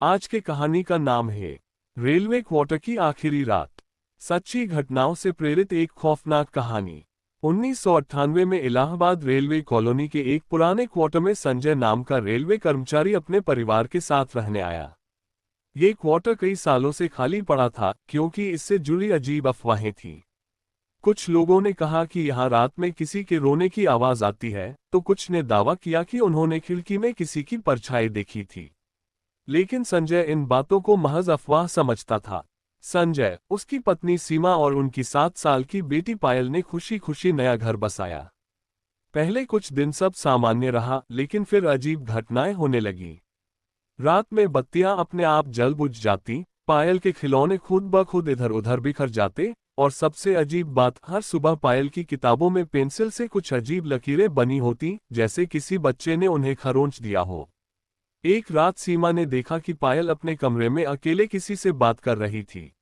आज के कहानी का नाम है रेलवे क्वार्टर की आखिरी रात। सच्ची घटनाओं से प्रेरित एक खौफनाक कहानी। 1998 में इलाहाबाद रेलवे कॉलोनी के एक पुराने क्वार्टर में संजय नाम का रेलवे कर्मचारी अपने परिवार के साथ रहने आया। ये क्वार्टर कई सालों से खाली पड़ा था क्योंकि इससे जुड़ी अजीब अफवाहें थीं। कुछ लोगों ने कहा कि यहाँ रात में किसी के रोने की आवाज आती है, तो कुछ ने दावा किया कि उन्होंने खिड़की में किसी की परछाई देखी थी। लेकिन संजय इन बातों को महज अफवाह समझता था। संजय, उसकी पत्नी सीमा और उनकी 7 साल की बेटी पायल ने खुशी खुशी नया घर बसाया। पहले कुछ दिन सब सामान्य रहा, लेकिन फिर अजीब घटनाएं होने लगी। रात में बत्तियां अपने आप जल बुझ जाती, पायल के खिलौने खुद ब खुद इधर उधर बिखर जाते, और सबसे अजीब बात, हर सुबह पायल की किताबों में पेंसिल से कुछ अजीब लकीरें बनी होती, जैसे किसी बच्चे ने उन्हें खरोंच दिया हो। एक रात सीमा ने देखा कि पायल अपने कमरे में अकेले किसी से बात कर रही थी।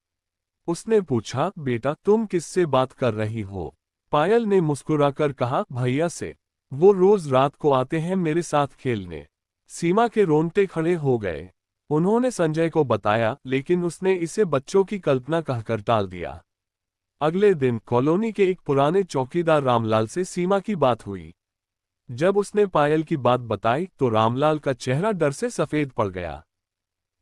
उसने पूछा, बेटा तुम किससे बात कर रही हो? पायल ने मुस्कुराकर कहा, भैया से। वो रोज रात को आते हैं मेरे साथ खेलने। सीमा के रोंगटे खड़े हो गए। उन्होंने संजय को बताया, लेकिन उसने इसे बच्चों की कल्पना कहकर टाल दिया। अगले दिन कॉलोनी के एक पुराने चौकीदार रामलाल से सीमा की बात हुई। जब उसने पायल की बात बताई तो रामलाल का चेहरा डर से सफेद पड़ गया।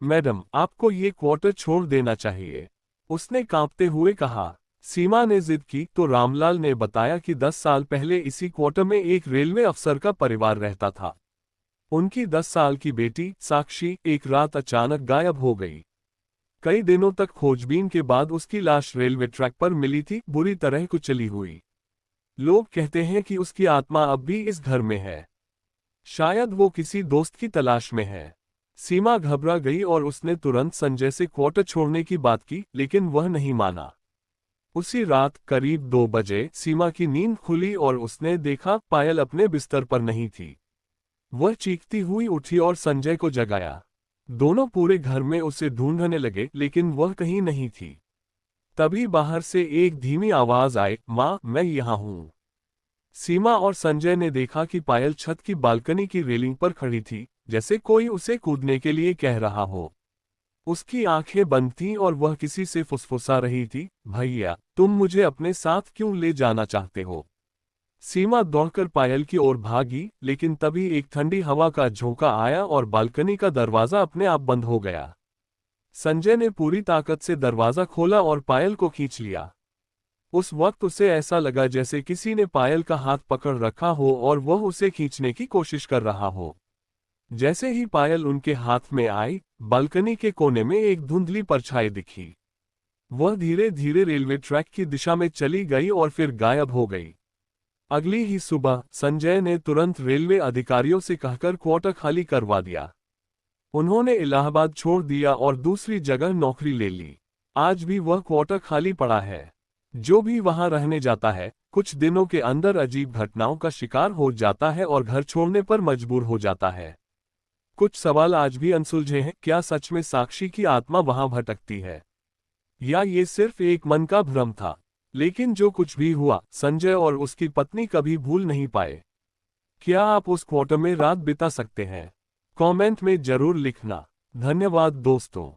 मैडम, आपको ये क्वार्टर छोड़ देना चाहिए, उसने कांपते हुए कहा। सीमा ने जिद की तो रामलाल ने बताया कि 10 साल पहले इसी क्वार्टर में एक रेलवे अफसर का परिवार रहता था। उनकी 10 साल की बेटी साक्षी एक रात अचानक गायब हो गई। कई दिनों तक खोजबीन के बाद उसकी लाश रेलवे ट्रैक पर मिली थी, बुरी तरह कुचली हुई। लोग कहते हैं कि उसकी आत्मा अब भी इस घर में है। शायद वो किसी दोस्त की तलाश में है। सीमा घबरा गई और उसने तुरंत संजय से क्वार्टर छोड़ने की बात की, लेकिन वह नहीं माना। उसी रात करीब 2 बजे सीमा की नींद खुली और उसने देखा पायल अपने बिस्तर पर नहीं थी। वह चीखती हुई उठी और संजय को जगाया। दोनों पूरे घर में उसे ढूंढने लगे, लेकिन वह कहीं नहीं थी। तभी बाहर से एक धीमी आवाज आई, माँ मैं यहाँ हूँ। सीमा और संजय ने देखा कि पायल छत की बालकनी की रेलिंग पर खड़ी थी, जैसे कोई उसे कूदने के लिए कह रहा हो। उसकी आंखें बंद थीं और वह किसी से फुसफुसा रही थी, भैया तुम मुझे अपने साथ क्यों ले जाना चाहते हो? सीमा दौड़कर पायल की ओर भागी, लेकिन तभी एक ठंडी हवा का झोंका आया और बालकनी का दरवाजा अपने आप बंद हो गया। संजय ने पूरी ताकत से दरवाजा खोला और पायल को खींच लिया। उस वक्त उसे ऐसा लगा जैसे किसी ने पायल का हाथ पकड़ रखा हो और वह उसे खींचने की कोशिश कर रहा हो। जैसे ही पायल उनके हाथ में आई, बालकनी के कोने में एक धुंधली परछाई दिखी। वह धीरे धीरे रेलवे ट्रैक की दिशा में चली गई और फिर गायब हो गई। अगली ही सुबह संजय ने तुरंत रेलवे अधिकारियों से कहकर क्वार्टर खाली करवा दिया। उन्होंने इलाहाबाद छोड़ दिया और दूसरी जगह नौकरी ले ली। आज भी वह क्वार्टर खाली पड़ा है। जो भी वहां रहने जाता है, कुछ दिनों के अंदर अजीब घटनाओं का शिकार हो जाता है और घर छोड़ने पर मजबूर हो जाता है। कुछ सवाल आज भी अनसुलझे हैं। क्या सच में साक्षी की आत्मा वहां भटकती है, या ये सिर्फ एक मन का भ्रम था? लेकिन जो कुछ भी हुआ, संजय और उसकी पत्नी कभी भूल नहीं पाए। क्या आप उस क्वार्टर में रात बिता सकते हैं? कमेंट में जरूर लिखना। धन्यवाद दोस्तों।